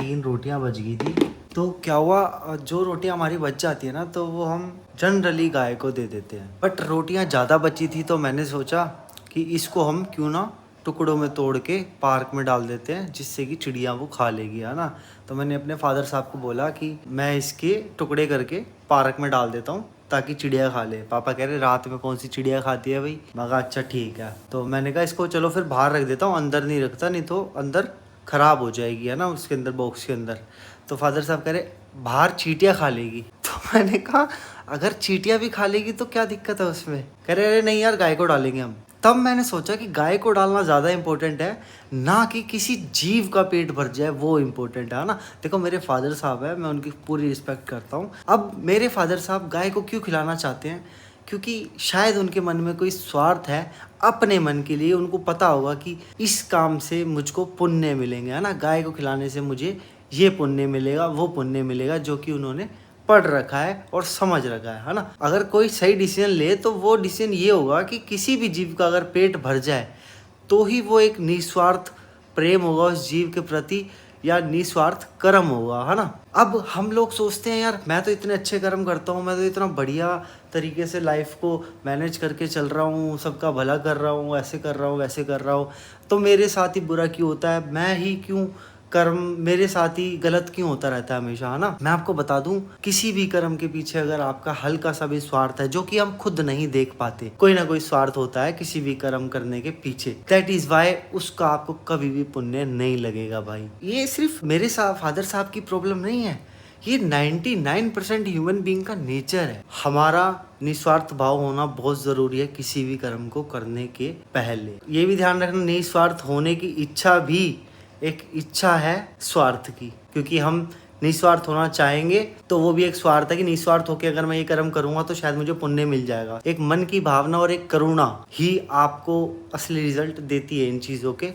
3 रोटियां बच गई थी। तो क्या हुआ, जो रोटियां हमारी बच जाती है ना तो वो हम जनरली गाय को दे देते हैं। बट रोटियां ज़्यादा बची थी तो मैंने सोचा कि इसको हम क्यों ना टुकड़ों में तोड़ के पार्क में डाल देते हैं, जिससे कि चिड़िया वो खा लेगी, है ना। तो मैंने अपने फादर साहब को बोला कि मैं इसके टुकड़े करके पार्क में डाल देता हूँ ताकि चिड़िया खा ले। पापा कह रहे रात में कौन सी चिड़िया खाती है भाई। मैं कहा अच्छा ठीक है। तो मैंने कहा इसको चलो फिर बाहर रख देता हूँ, अंदर नहीं रखता, नहीं तो अंदर ख़राब हो जाएगी, है ना, उसके अंदर बॉक्स के अंदर। तो फादर साहब कह रहे बाहर चींटियाँ खा लेगी। तो मैंने कहा अगर चींटियाँ भी खा लेगी तो क्या दिक्कत है उसमें। कह रहे अरे नहीं यार गाय को डालेंगे हम। तब मैंने सोचा कि गाय को डालना ज़्यादा इम्पोर्टेंट है, ना कि किसी जीव का पेट भर जाए वो इम्पोर्टेंट है ना। देखो मेरे फादर साहब है, मैं उनकी पूरी रिस्पेक्ट करता हूँ। अब मेरे फादर साहब गाय को क्यों खिलाना चाहते हैं, क्योंकि शायद उनके मन में कोई स्वार्थ है अपने मन के लिए। उनको पता होगा कि इस काम से मुझको पुण्य मिलेंगे, है ना, गाय को खिलाने से मुझे ये पुण्य मिलेगा वो पुण्य मिलेगा, जो कि उन्होंने पढ़ रखा है और समझ रखा है ना। अगर कोई सही डिसीजन ले तो वो डिसीजन ये होगा कि किसी भी जीव का अगर पेट भर जाए तो ही वो एक निस्वार्थ प्रेम होगा उस जीव के प्रति, या निस्वार्थ कर्म होगा, है ना। अब हम लोग सोचते हैं यार मैं तो इतने अच्छे कर्म करता हूँ, मैं तो इतना बढ़िया तरीके से लाइफ को मैनेज करके चल रहा हूँ, सबका भला कर रहा हूँ, ऐसे कर रहा हूँ वैसे कर रहा हूँ, तो मेरे साथ ही बुरा क्यों होता है, मैं ही क्यों कर्म मेरे साथ ही गलत क्यों होता रहता है हमेशा, है ना। मैं आपको बता दूं किसी भी कर्म के पीछे अगर आपका हल्का सा भी स्वार्थ है, जो कि हम खुद नहीं देख पाते, कोई ना कोई स्वार्थ होता है किसी भी कर्म करने के पीछे। दैट इज वाई उसका आपको कभी भी पुण्य नहीं लगेगा भाई। ये सिर्फ मेरे फादर साहब की प्रॉब्लम नहीं है, ये 99% ह्यूमन बीइंग का नेचर है। हमारा निस्वार्थ भाव होना बहुत जरूरी है किसी भी कर्म को करने के पहले। ये भी ध्यान रखना निस्वार्थ होने की इच्छा भी एक इच्छा है स्वार्थ की, क्योंकि हम निस्वार्थ होना चाहेंगे तो वो भी एक स्वार्थ है कि निस्वार्थ होकर अगर मैं ये कर्म करूंगा तो शायद मुझे पुण्य मिल जाएगा। एक मन की भावना और एक करुणा ही आपको असली रिजल्ट देती है इन चीज़ों के।